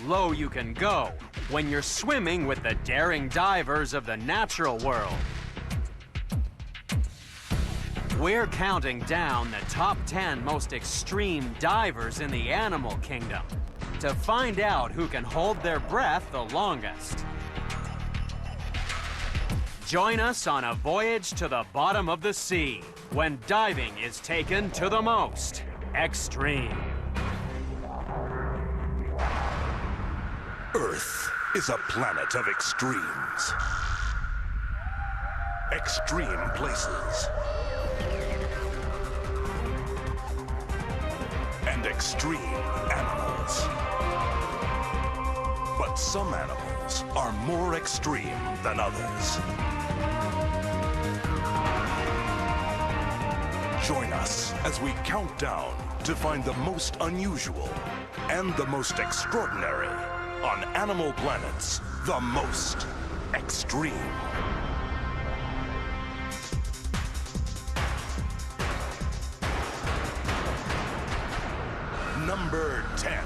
low you can go when you're swimming with the daring divers of the natural world. We're counting down the top 10 most extreme divers in the animal kingdom to find out who can hold their breath the longest. Join us on a voyage to the bottom of the sea when diving is taken to the most extreme. Earth is a planet of extremes. Extreme places. And extreme animals. But some animals are more extreme than others. Join us as we count down to find the most unusual and the most extraordinary on Animal Planet's The Most Extreme. Number 10.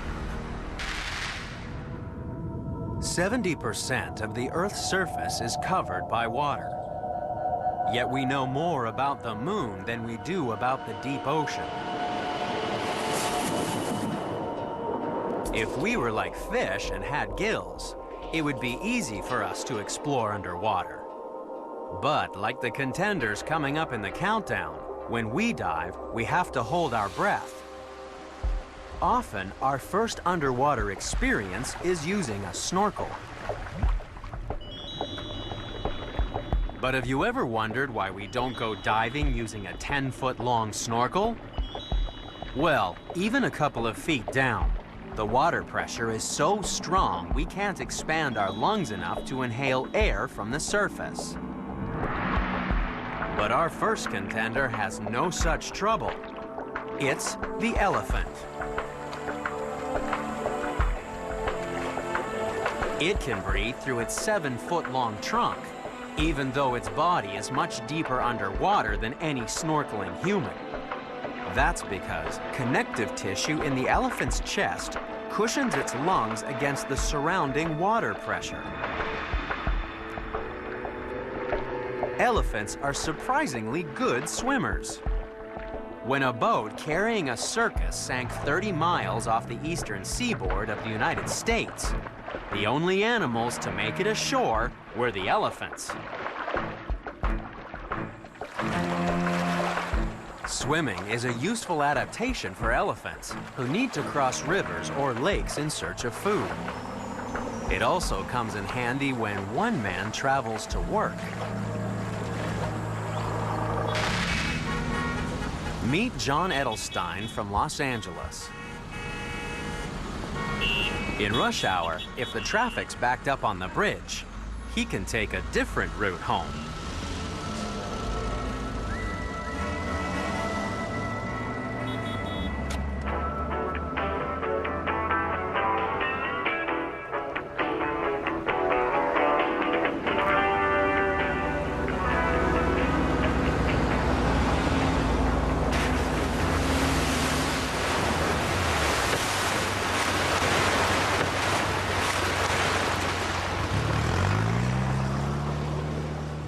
70% of the Earth's surface is covered by water. Yet we know more about the moon than we do about the deep ocean. If we were like fish and had gills, it would be easy for us to explore underwater. But like the contenders coming up in the countdown, when we dive, we have to hold our breath. Often, our first underwater experience is using a snorkel. But have you ever wondered why we don't go diving using a 10-foot-long snorkel? Well, even a couple of feet down, the water pressure is so strong we can't expand our lungs enough to inhale air from the surface. But our first contender has no such trouble. It's the elephant. It can breathe through its 7-foot-long trunk, even though its body is much deeper underwater than any snorkeling human. That's because connective tissue in the elephant's chest cushions its lungs against the surrounding water pressure. Elephants are surprisingly good swimmers. When a boat carrying a circus sank 30 miles off the eastern seaboard of the United States, the only animals to make it ashore were the elephants. Swimming is a useful adaptation for elephants who need to cross rivers or lakes in search of food. It also comes in handy when one man travels to work. Meet John Edelstein from Los Angeles. In rush hour, if the traffic's backed up on the bridge, he can take a different route home.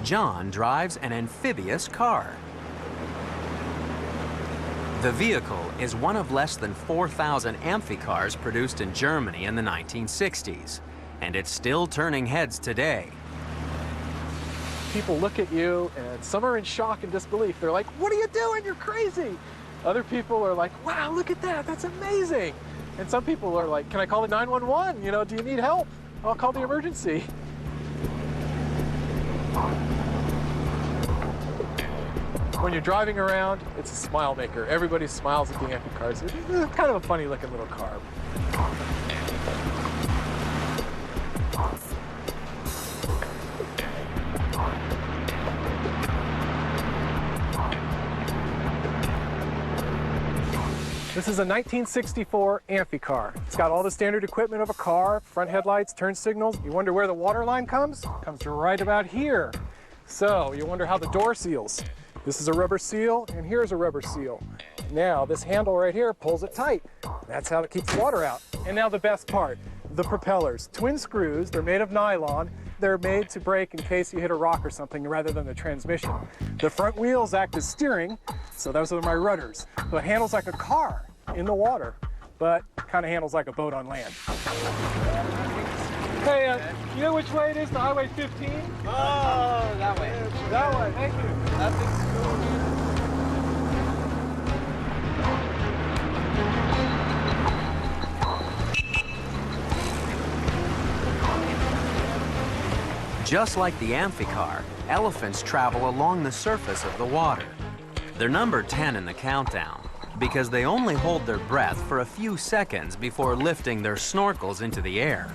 John drives an amphibious car. The vehicle is one of less than 4,000 amphicars produced in Germany in the 1960s, and it's still turning heads today. People look at you, and some are in shock and disbelief. They're like, "What are you doing? You're crazy!" Other people are like, "Wow, look at that, that's amazing!" And some people are like, "Can I call the 911? You know, do you need help? I'll call the emergency." When you're driving around, it's a smile maker. Everybody smiles at the amphicars. It's kind of a funny looking little car. This is a 1964 Amphicar. It's got all the standard equipment of a car, front headlights, turn signals. You wonder where the water line comes? Comes right about here. So you wonder how the door seals. This is a rubber seal, and here's a rubber seal. Now, this handle right here pulls it tight. That's how it keeps the water out. And now the best part. The propellers, twin screws, they're made of nylon. They're made to brake in case you hit a rock or something rather than the transmission. The front wheels act as steering, so those are my rudders. So it handles like a car in the water, but kind of handles like a boat on land. Hey, you know which way it is to Highway 15? Oh, that way. That way, thank you. That thing's cool. Just like the Amphicar, elephants travel along the surface of the water. They're number 10 in the countdown because they only hold their breath for a few seconds before lifting their snorkels into the air.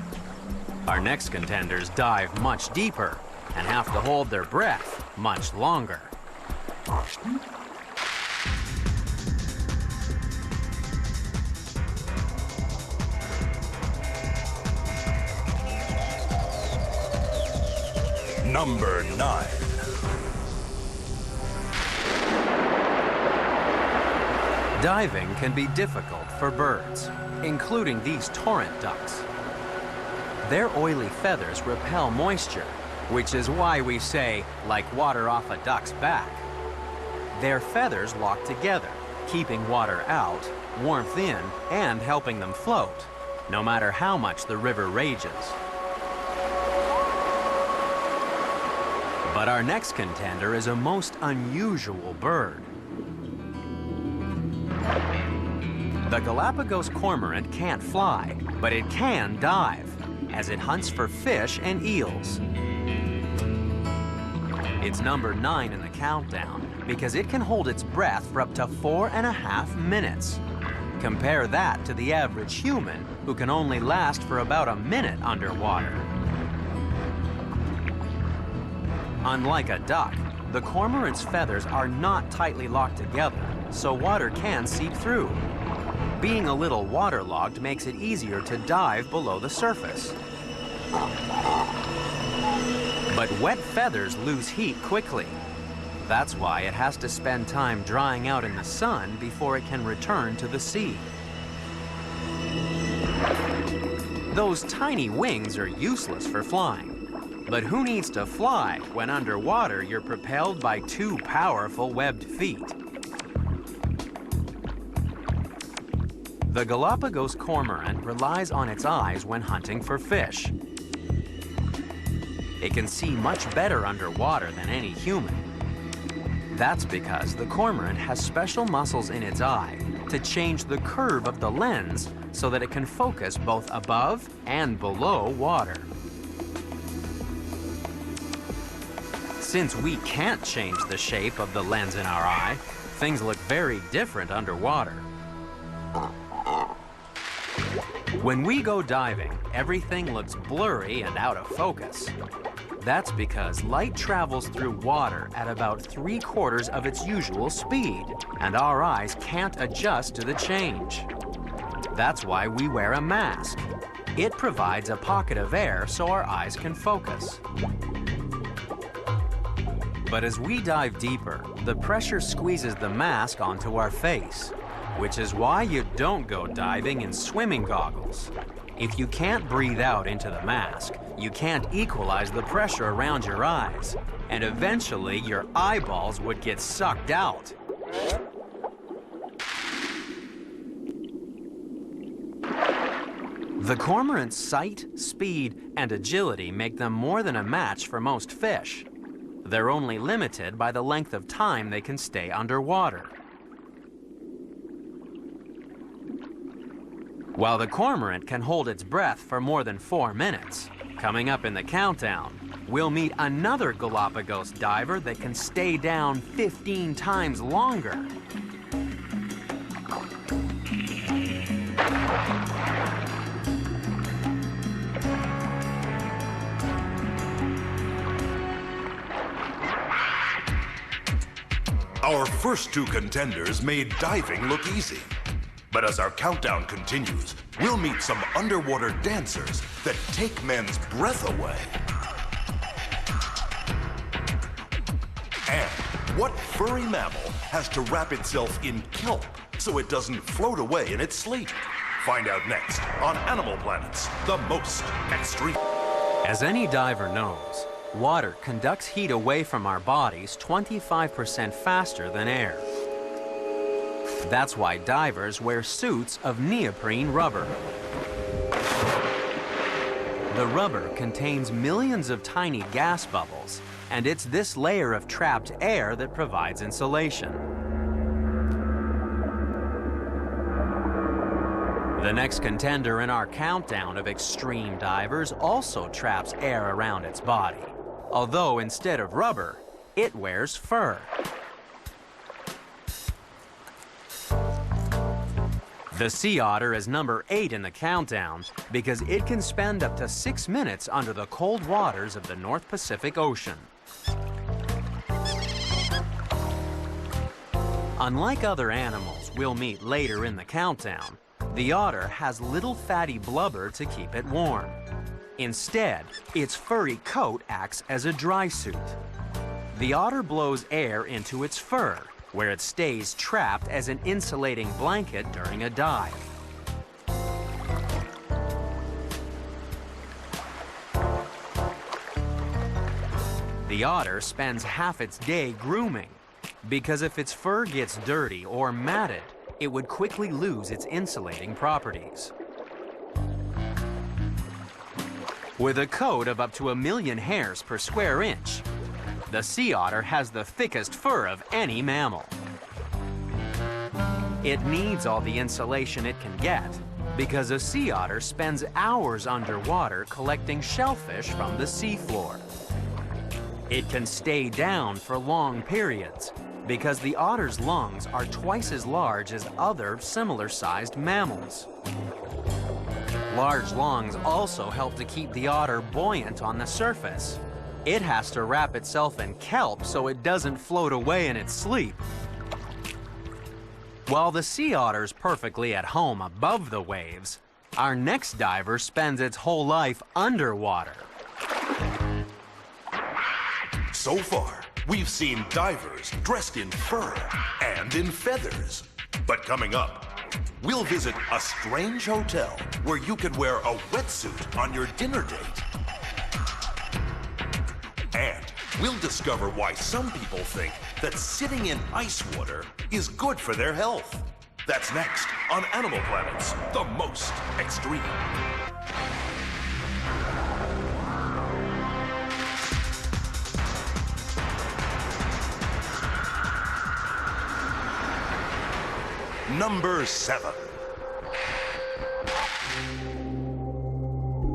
Our next contenders dive much deeper and have to hold their breath much longer. Number 9. Diving can be difficult for birds, including these torrent ducks. Their oily feathers repel moisture, which is why we say, like water off a duck's back. Their feathers lock together, keeping water out, warmth in, and helping them float, no matter how much the river rages. But our next contender is a most unusual bird. The Galapagos cormorant can't fly, but it can dive, as it hunts for fish and eels. It's number 9 in the countdown because it can hold its breath for up to 4.5 minutes. Compare that to the average human, who can only last for about a minute underwater. Unlike a duck, the cormorant's feathers are not tightly locked together, so water can seep through. Being a little waterlogged makes it easier to dive below the surface. But wet feathers lose heat quickly. That's why it has to spend time drying out in the sun before it can return to the sea. Those tiny wings are useless for flying. But who needs to fly when underwater you're propelled by 2 powerful webbed feet? The Galapagos cormorant relies on its eyes when hunting for fish. It can see much better underwater than any human. That's because the cormorant has special muscles in its eye to change the curve of the lens so that it can focus both above and below water. Since we can't change the shape of the lens in our eye, things look very different underwater. When we go diving, everything looks blurry and out of focus. That's because light travels through water at about 3/4 of its usual speed, and our eyes can't adjust to the change. That's why we wear a mask. It provides a pocket of air so our eyes can focus. But as we dive deeper, the pressure squeezes the mask onto our face, which is why you don't go diving in swimming goggles. If you can't breathe out into the mask, you can't equalize the pressure around your eyes, and eventually your eyeballs would get sucked out. The cormorant's sight, speed, and agility make them more than a match for most fish. They're only limited by the length of time they can stay underwater. While the cormorant can hold its breath for more than 4 minutes, coming up in the countdown, we'll meet another Galapagos diver that can stay down 15 times longer. Our first 2 contenders made diving look easy. But as our countdown continues, we'll meet some underwater dancers that take men's breath away. And what furry mammal has to wrap itself in kelp so it doesn't float away in its sleep? Find out next on Animal Planet's The Most Extreme. As any diver knows, water conducts heat away from our bodies 25% faster than air. That's why divers wear suits of neoprene rubber. The rubber contains millions of tiny gas bubbles, and it's this layer of trapped air that provides insulation. The next contender in our countdown of extreme divers also traps air around its body, although instead of rubber, it wears fur. The sea otter is number 8 in the countdown because it can spend up to 6 minutes under the cold waters of the North Pacific Ocean. Unlike other animals we'll meet later in the countdown, the otter has little fatty blubber to keep it warm. Instead, its furry coat acts as a dry suit. The otter blows air into its fur, where it stays trapped as an insulating blanket during a dive. The otter spends half its day grooming, because if its fur gets dirty or matted, it would quickly lose its insulating properties. With a coat of up to 1 million hairs per square inch, the sea otter has the thickest fur of any mammal. It needs all the insulation it can get because a sea otter spends hours underwater collecting shellfish from the seafloor. It can stay down for long periods because the otter's lungs are twice as large as other similar-sized mammals. Large lungs also help to keep the otter buoyant on the surface. It has to wrap itself in kelp so it doesn't float away in its sleep. While the sea otter's perfectly at home above the waves, our next diver spends its whole life underwater. So far, we've seen divers dressed in fur and in feathers. But coming up, we'll visit a strange hotel where you could wear a wetsuit on your dinner date. And we'll discover why some people think that sitting in ice water is good for their health. That's next on Animal Planet's The Most Extreme. Number 7.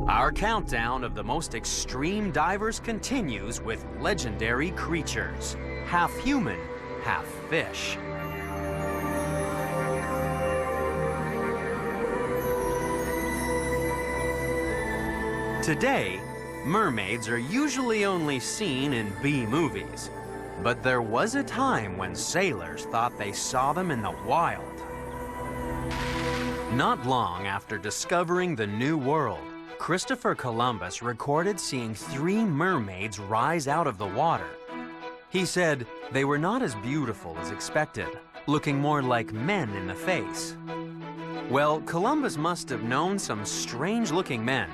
Our countdown of the most extreme divers continues with legendary creatures, half human, half fish. Today, mermaids are usually only seen in B-movies, but there was a time when sailors thought they saw them in the wild. Not long after discovering the New World, Christopher Columbus recorded seeing 3 mermaids rise out of the water. He said they were not as beautiful as expected, looking more like men in the face. Well, Columbus must have known some strange-looking men,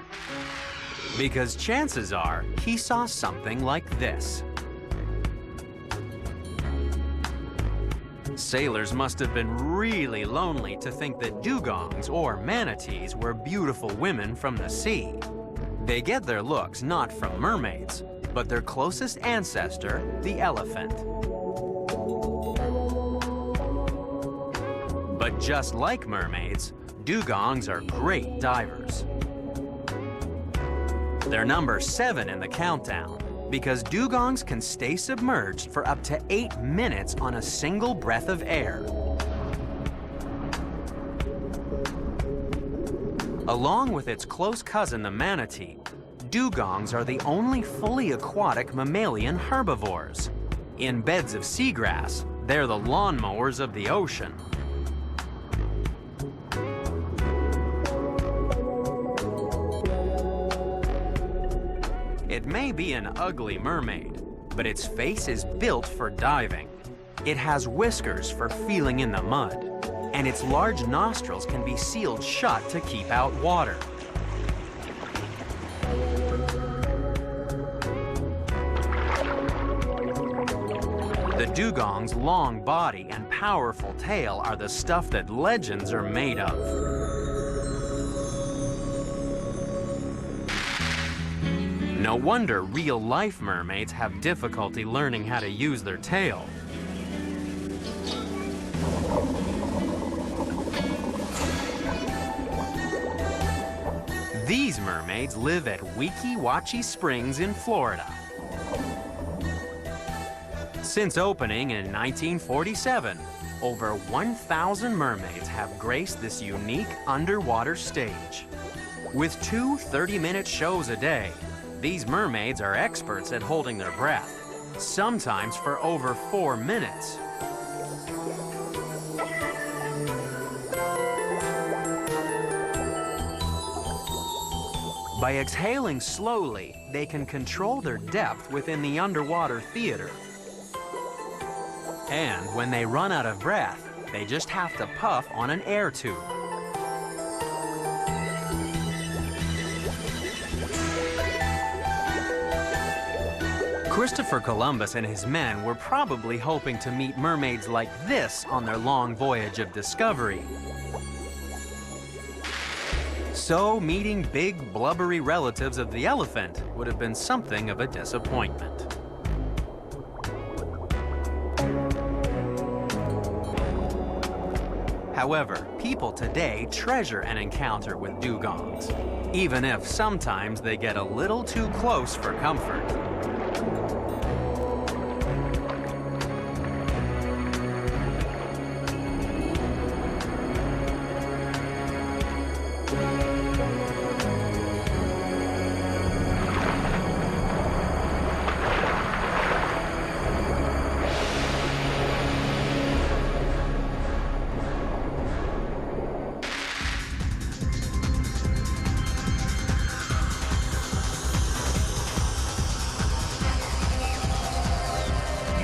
because chances are he saw something like this. Sailors must have been really lonely to think that dugongs, or manatees, were beautiful women from the sea. They get their looks not from mermaids, but their closest ancestor, the elephant. But just like mermaids, dugongs are great divers. They're number 7 in the countdown, because dugongs can stay submerged for up to 8 minutes on a single breath of air. Along with its close cousin, the manatee, dugongs are the only fully aquatic mammalian herbivores. In beds of seagrass, they're the lawnmowers of the ocean. It may be an ugly mermaid, but its face is built for diving. It has whiskers for feeling in the mud, and its large nostrils can be sealed shut to keep out water. The dugong's long body and powerful tail are the stuff that legends are made of. No wonder real-life mermaids have difficulty learning how to use their tail. These mermaids live at Weeki Wachee Springs in Florida. Since opening in 1947, over 1,000 mermaids have graced this unique underwater stage. With 2 30-minute shows a day, these mermaids are experts at holding their breath, sometimes for over 4 minutes. By exhaling slowly, they can control their depth within the underwater theater. And when they run out of breath, they just have to puff on an air tube. Christopher Columbus and his men were probably hoping to meet mermaids like this on their long voyage of discovery. So meeting big, blubbery relatives of the elephant would have been something of a disappointment. However, people today treasure an encounter with dugongs, even if sometimes they get a little too close for comfort.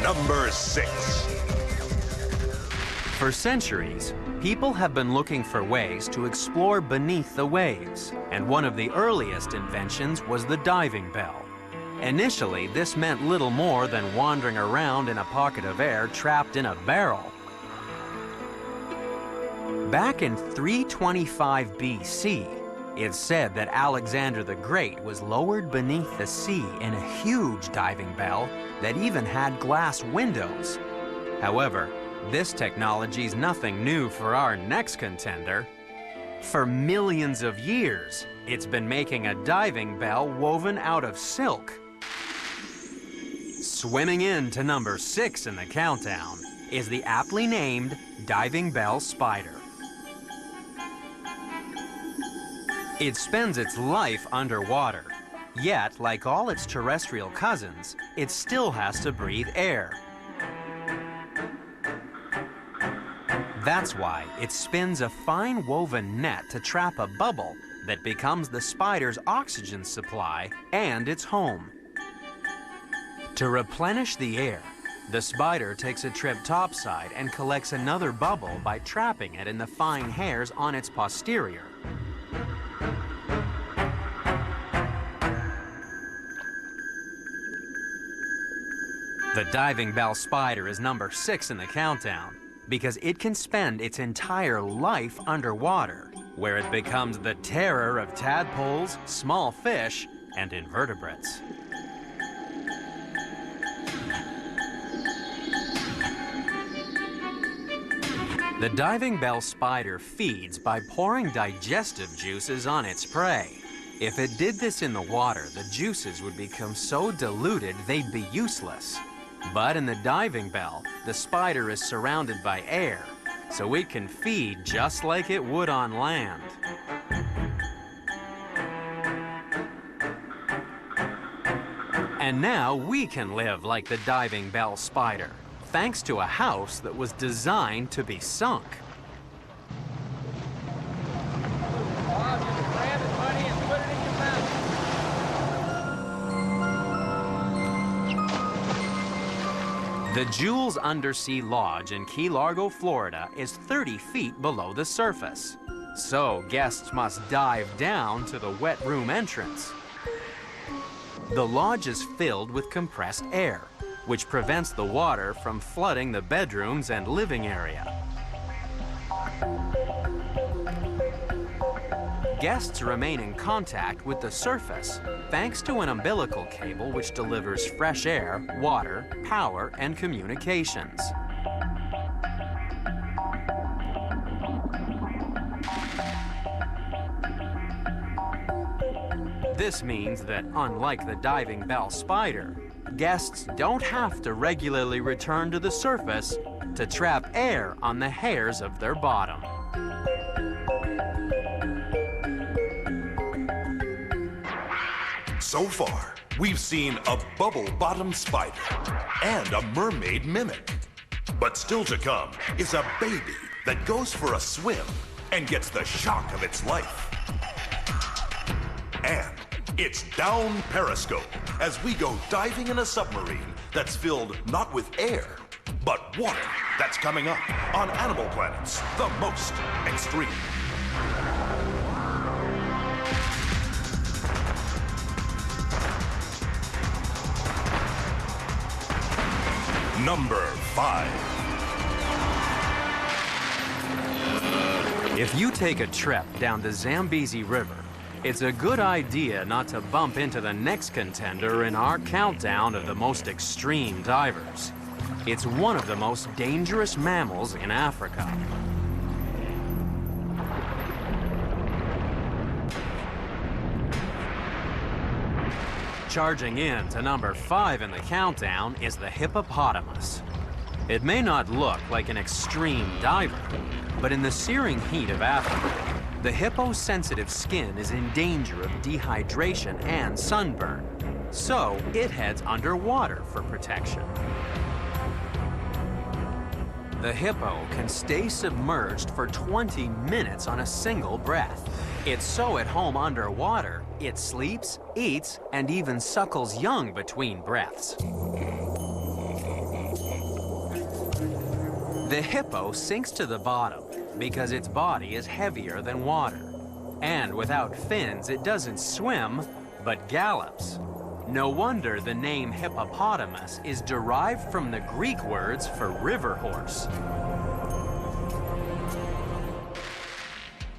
Number 6. For centuries, people have been looking for ways to explore beneath the waves, and one of the earliest inventions was the diving bell. Initially, this meant little more than wandering around in a pocket of air trapped in a barrel. Back in 325 BC, it's said that Alexander the Great was lowered beneath the sea in a huge diving bell that even had glass windows. However, this technology's nothing new for our next contender. For millions of years, it's been making a diving bell woven out of silk. Swimming in to number 6 in the countdown is the aptly named diving bell spider. It spends its life underwater, yet, like all its terrestrial cousins, it still has to breathe air. That's why it spins a fine woven net to trap a bubble that becomes the spider's oxygen supply and its home. To replenish the air, the spider takes a trip topside and collects another bubble by trapping it in the fine hairs on its posterior. The diving bell spider is number 6 in the countdown because it can spend its entire life underwater, where it becomes the terror of tadpoles, small fish, and invertebrates. The diving bell spider feeds by pouring digestive juices on its prey. If it did this in the water, the juices would become so diluted they'd be useless. But in the diving bell, the spider is surrounded by air, so it can feed just like it would on land. And now we can live like the diving bell spider, thanks to a house that was designed to be sunk. The Jules Undersea Lodge in Key Largo, Florida is 30 feet below the surface. So guests must dive down to the wet room entrance. The lodge is filled with compressed air, which prevents the water from flooding the bedrooms and living area. Guests remain in contact with the surface thanks to an umbilical cable which delivers fresh air, water, power, and communications. This means that, unlike the diving bell spider, guests don't have to regularly return to the surface to trap air on the hairs of their bottom. So far, we've seen a bubble-bottom spider and a mermaid mimic. But still to come is a baby that goes for a swim and gets the shock of its life. And it's down Periscope as we go diving in a submarine that's filled not with air, but water. That's coming up on Animal Planet's The Most Extreme. Number 5. If you take a trip down the Zambezi River, it's a good idea not to bump into the next contender in our countdown of the most extreme divers. It's one of the most dangerous mammals in Africa. Charging in to number 5 in the countdown is the hippopotamus. It may not look like an extreme diver, but in the searing heat of Africa, the hippo's sensitive skin is in danger of dehydration and sunburn, so it heads underwater for protection. The hippo can stay submerged for 20 minutes on a single breath. It's so at home underwater, it sleeps, eats, and even suckles young between breaths. The hippo sinks to the bottom because its body is heavier than water. And without fins, it doesn't swim, but gallops. No wonder the name hippopotamus is derived from the Greek words for river horse.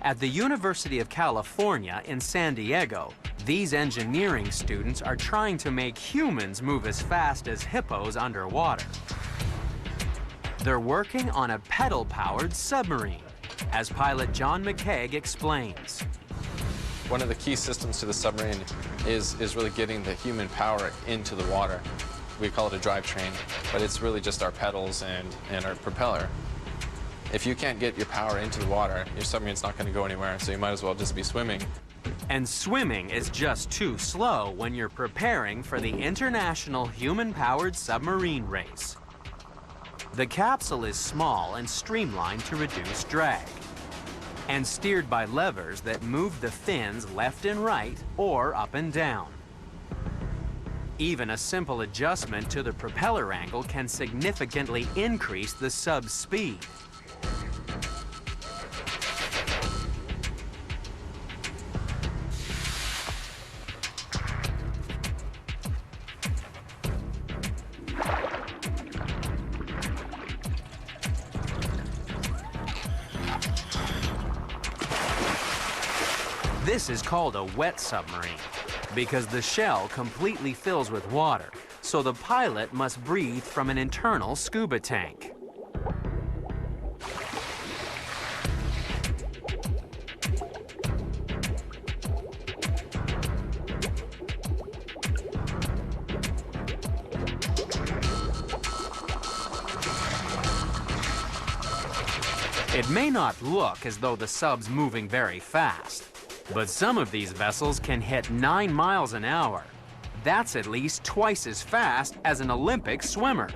At the University of California in San Diego, these engineering students are trying to make humans move as fast as hippos underwater. They're working on a pedal-powered submarine, as pilot John McKeag explains. One of the key systems to the submarine is really getting the human power into the water. We call it a drivetrain, but it's really just our pedals and our propeller. If you can't get your power into the water, your submarine's not going to go anywhere, so you might as well just be swimming. And swimming is just too slow when you're preparing for the International Human-Powered Submarine Race. The capsule is small and streamlined to reduce drag, and steered by levers that move the fins left and right or up and down. Even a simple adjustment to the propeller angle can significantly increase the sub's speed. This is called a wet submarine because the shell completely fills with water, so the pilot must breathe from an internal scuba tank. It may not look as though the sub's moving very fast, but some of these vessels can hit 9 miles an hour. That's at least twice as fast as an Olympic swimmer.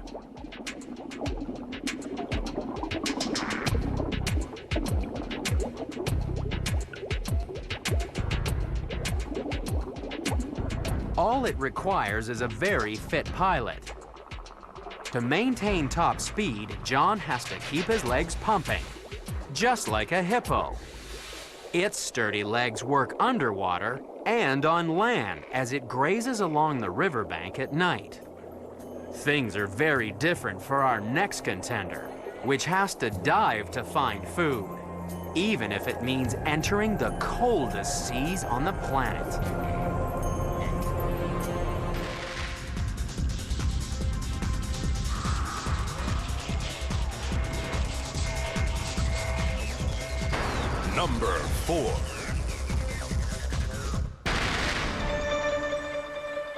All it requires is a very fit pilot. To maintain top speed, John has to keep his legs pumping, just like a hippo. Its sturdy legs work underwater and on land as it grazes along the riverbank at night. Things are very different for our next contender, which has to dive to find food, even if it means entering the coldest seas on the planet. Number 4.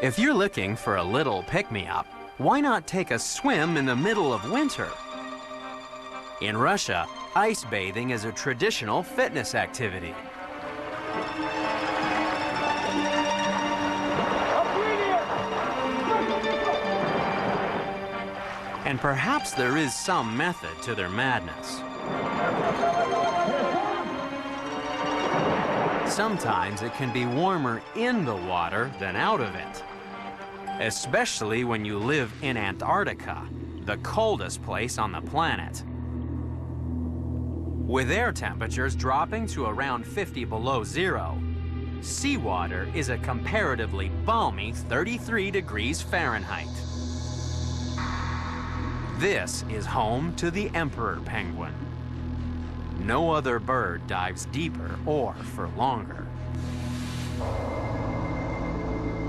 If you're looking for a little pick-me-up, why not take a swim in the middle of winter? In Russia, ice bathing is a traditional fitness activity. And perhaps there is some method to their madness. Sometimes it can be warmer in the water than out of it, especially when you live in Antarctica, the coldest place on the planet. With air temperatures dropping to around 50 below zero, seawater is a comparatively balmy 33 degrees Fahrenheit. This is home to the emperor penguin. No other bird dives deeper or for longer.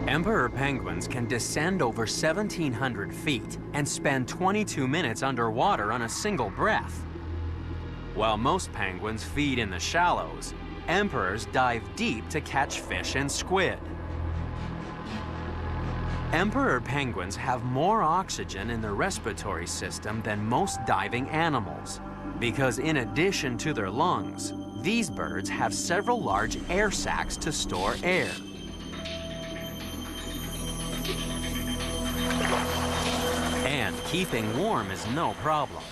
Emperor penguins can descend over 1,700 feet and spend 22 minutes underwater on a single breath. While most penguins feed in the shallows, emperors dive deep to catch fish and squid. Emperor penguins have more oxygen in their respiratory system than most diving animals, because in addition to their lungs, these birds have several large air sacs to store air. And keeping warm is no problem.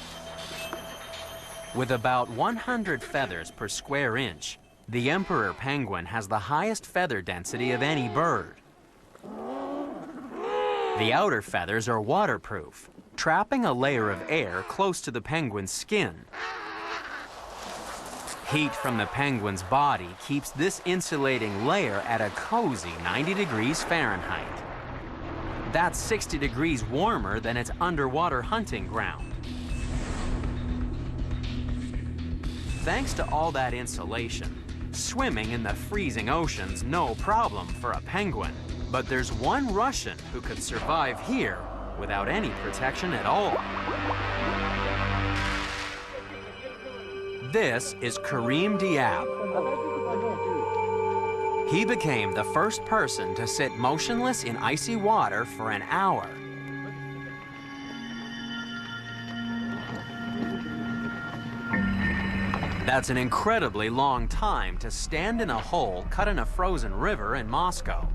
With about 100 feathers per square inch, the emperor penguin has the highest feather density of any bird. The outer feathers are waterproof, trapping a layer of air close to the penguin's skin. Heat from the penguin's body keeps this insulating layer at a cozy 90 degrees Fahrenheit. That's 60 degrees warmer than its underwater hunting ground. Thanks to all that insulation, swimming in the freezing ocean's no problem for a penguin. But there's one Russian who could survive here without any protection at all. This is Karim Diab. He became the first person to sit motionless in icy water for an hour. That's an incredibly long time to stand in a hole cut in a frozen river in Moscow,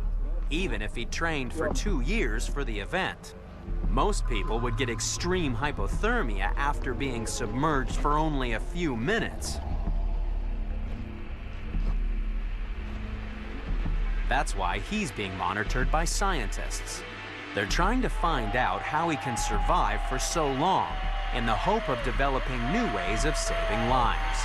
even if he trained for 2 years for the event. Most people would get extreme hypothermia after being submerged for only a few minutes. That's why he's being monitored by scientists. They're trying to find out how he can survive for so long in the hope of developing new ways of saving lives.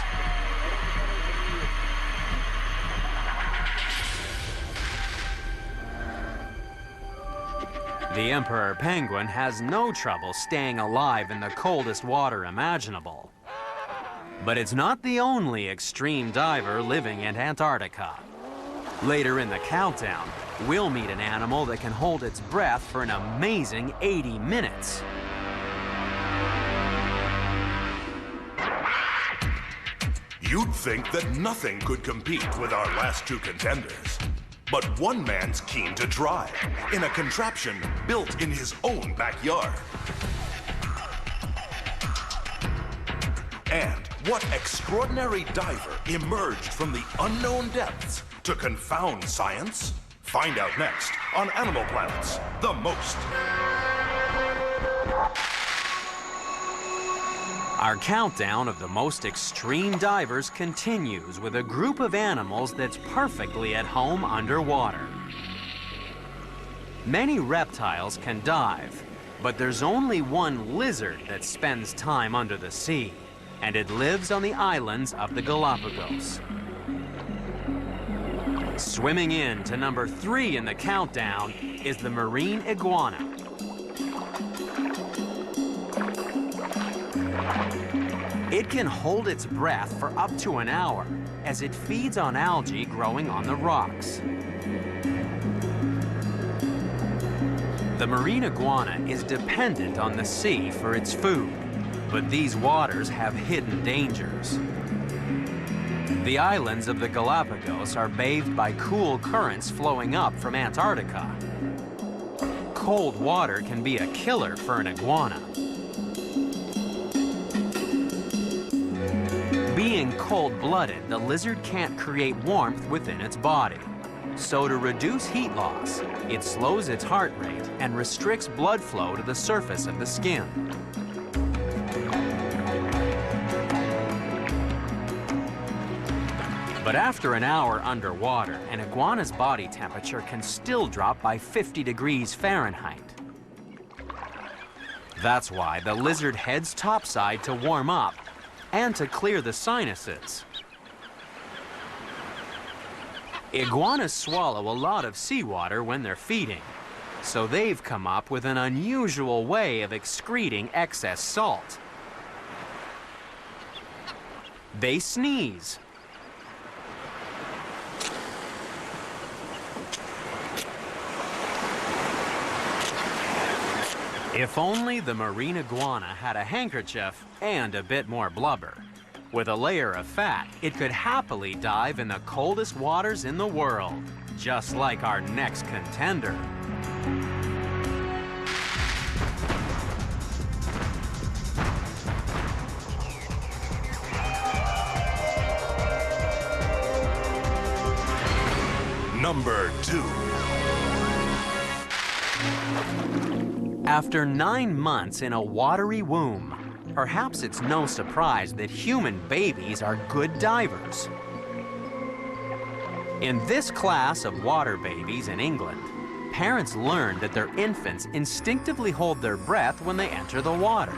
The emperor penguin has no trouble staying alive in the coldest water imaginable. But it's not the only extreme diver living in Antarctica. Later in the countdown, we'll meet an animal that can hold its breath for an amazing 80 minutes. You'd think that nothing could compete with our last 2 contenders. But one man's keen to try in a contraption built in his own backyard. And what extraordinary diver emerged from the unknown depths to confound science? Find out next on Animal Planet's The Most. Our countdown of the most extreme divers continues with a group of animals that's perfectly at home underwater. Many reptiles can dive, But there's only one lizard that spends time under the sea, and it lives on the islands of the Galapagos. Swimming in to number 3 in the countdown is the marine iguana. It can hold its breath for up to an hour as it feeds on algae growing on the rocks. The marine iguana is dependent on the sea for its food, but these waters have hidden dangers. The islands of the Galapagos are bathed by cool currents flowing up from Antarctica. Cold water can be a killer for an iguana. Being cold-blooded, the lizard can't create warmth within its body. So to reduce heat loss, it slows its heart rate and restricts blood flow to the surface of the skin. But after an hour underwater, an iguana's body temperature can still drop by 50 degrees Fahrenheit. That's why the lizard heads topside to warm up and to clear the sinuses. Iguanas swallow a lot of seawater when they're feeding, so they've come up with an unusual way of excreting excess salt. They sneeze. If only the marine iguana had a handkerchief and a bit more blubber. With a layer of fat, it could happily dive in the coldest waters in the world, just like our next contender. Number 2. After 9 months in a watery womb, perhaps it's no surprise that human babies are good divers. In this class of water babies in England, parents learn that their infants instinctively hold their breath when they enter the water.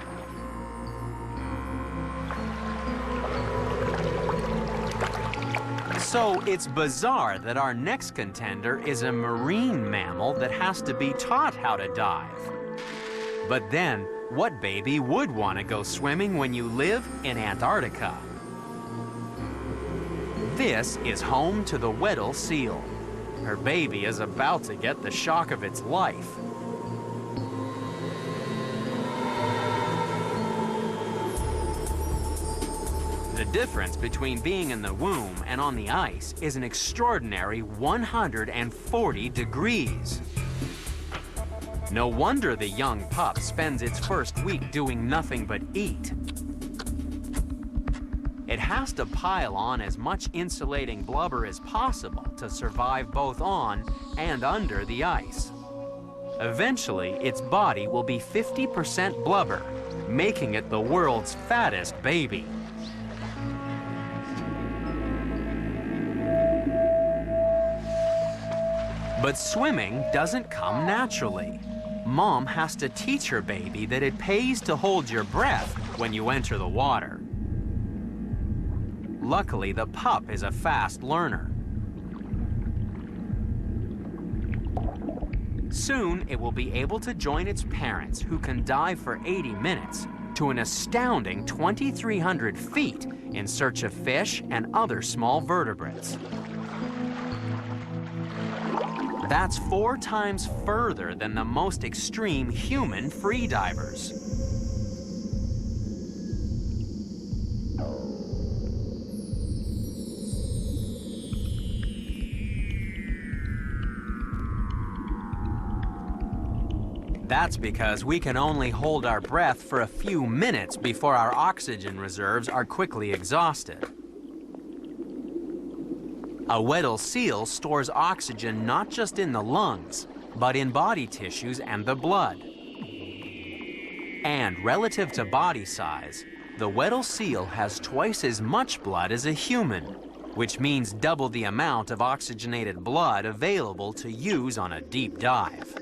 So it's bizarre that our next contender is a marine mammal that has to be taught how to dive. But then, what baby would want to go swimming when you live in Antarctica? This is home to the Weddell seal. Her baby is about to get the shock of its life. The difference between being in the womb and on the ice is an extraordinary 140 degrees. No wonder the young pup spends its first week doing nothing but eat. It has to pile on as much insulating blubber as possible to survive both on and under the ice. Eventually, its body will be 50% blubber, making it the world's fattest baby. But swimming doesn't come naturally. Mom has to teach her baby that it pays to hold your breath when you enter the water. Luckily, the pup is a fast learner. Soon, it will be able to join its parents, who can dive for 80 minutes to an astounding 2,300 feet in search of fish and other small vertebrates. That's 4 times further than the most extreme human freedivers. That's because we can only hold our breath for a few minutes before our oxygen reserves are quickly exhausted. A Weddell seal stores oxygen not just in the lungs, but in body tissues and the blood. And relative to body size, the Weddell seal has twice as much blood as a human, which means double the amount of oxygenated blood available to use on a deep dive.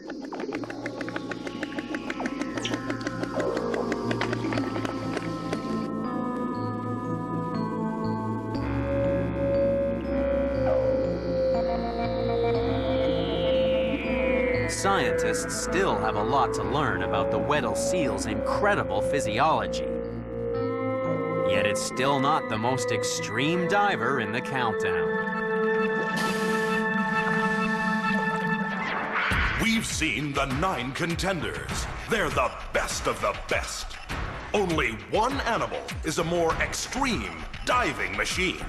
Scientists still have a lot to learn about the Weddell seal's incredible physiology. Yet it's still not the most extreme diver in the countdown. We've seen the 9 contenders. They're the best of the best. Only one animal is a more extreme diving machine.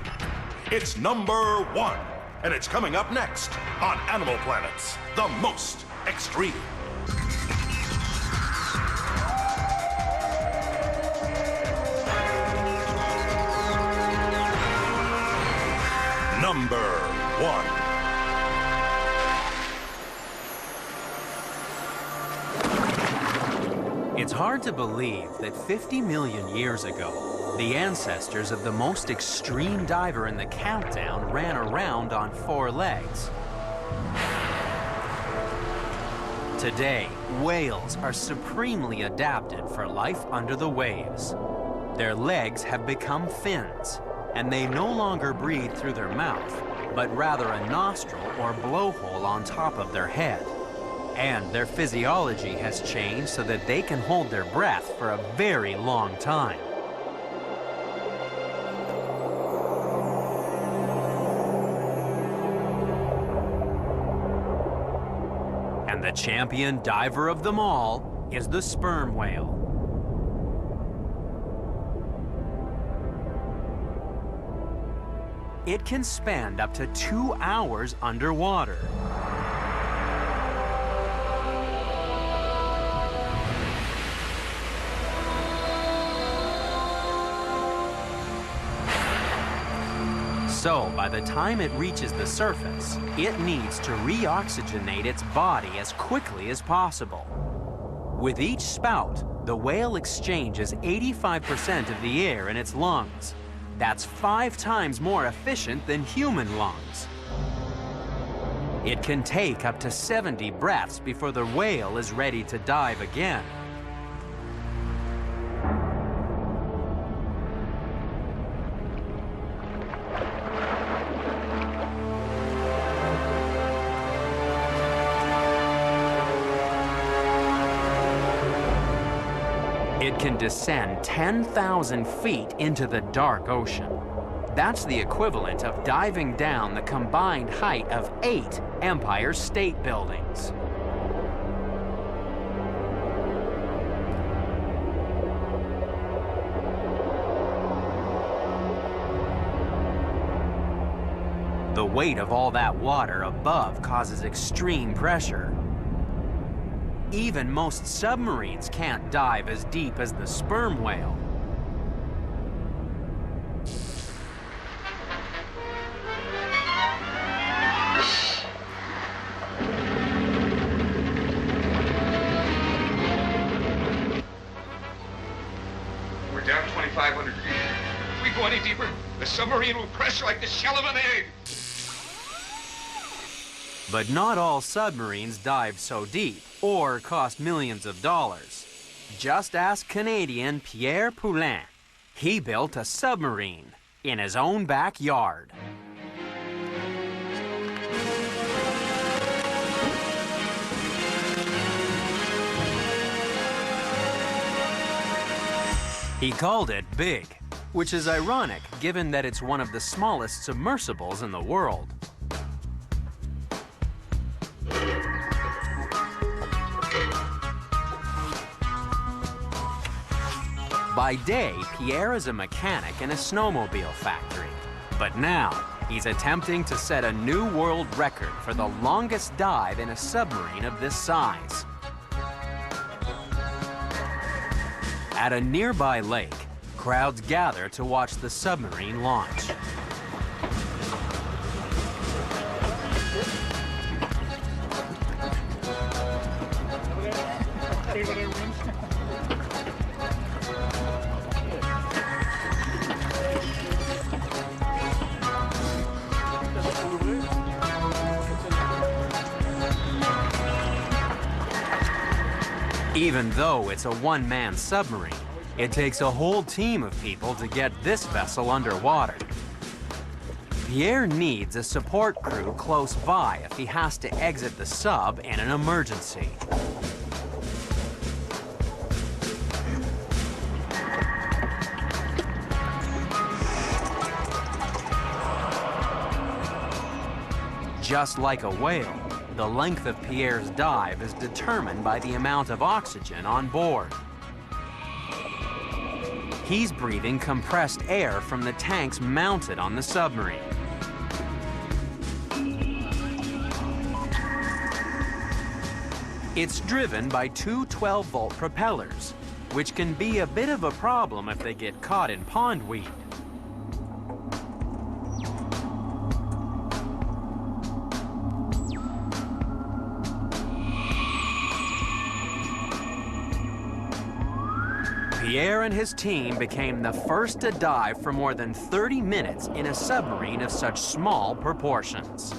It's number 1, and it's coming up next on Animal Planet's The Most Extreme. Number 1. It's hard to believe that 50 million years ago, the ancestors of the most extreme diver in the countdown ran around on 4 legs. Today, whales are supremely adapted for life under the waves. Their legs have become fins, and they no longer breathe through their mouth, but rather a nostril or blowhole on top of their head. And their physiology has changed so that they can hold their breath for a very long time. And the champion diver of them all is the sperm whale. It can spend up to 2 hours underwater. So, by the time it reaches the surface, it needs to reoxygenate its body as quickly as possible. With each spout, the whale exchanges 85% of the air in its lungs. That's 5 times more efficient than human lungs. It can take up to 70 breaths before the whale is ready to dive again. It can descend 10,000 feet into the dark ocean. That's the equivalent of diving down the combined height of 8 Empire State Buildings. The weight of all that water above causes extreme pressure. Even most submarines can't dive as deep as the sperm whale. We're down 2,500 feet. If we go any deeper, the submarine will crush like the shell of an egg. But not all submarines dive so deep or cost millions of dollars. Just ask Canadian Pierre Poulin. He built a submarine in his own backyard. He called it Big, which is ironic given that it's one of the smallest submersibles in the world. By day, Pierre is a mechanic in a snowmobile factory. But now, he's attempting to set a new world record for the longest dive in a submarine of this size. At a nearby lake, crowds gather to watch the submarine launch. Even though it's a one-man submarine, it takes a whole team of people to get this vessel underwater. Pierre needs a support crew close by if he has to exit the sub in an emergency. Just like a whale, the length of Pierre's dive is determined by the amount of oxygen on board. He's breathing compressed air from the tanks mounted on the submarine. It's driven by two 12-volt propellers, which can be a bit of a problem if they get caught in pondweed. Pierre and his team became the first to dive for more than 30 minutes in a submarine of such small proportions.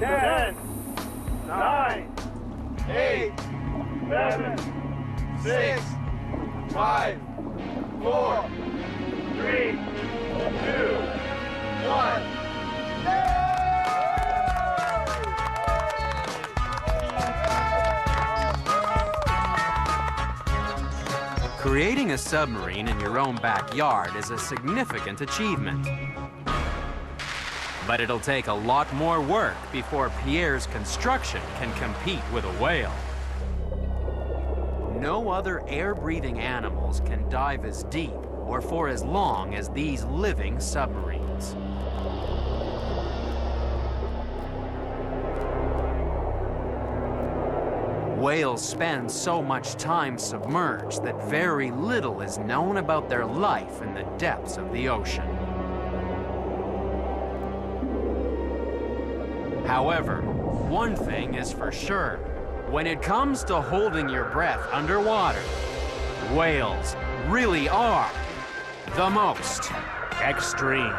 10, 9, 8, 7, 6, 5, 4, 3, 2, 1. Creating a submarine in your own backyard is a significant achievement. But it'll take a lot more work before Pierre's construction can compete with a whale. No other air-breathing animals can dive as deep or for as long as these living submarines. Whales spend so much time submerged that very little is known about their life in the depths of the ocean. However, one thing is for sure. When it comes to holding your breath underwater, whales really are the most extreme.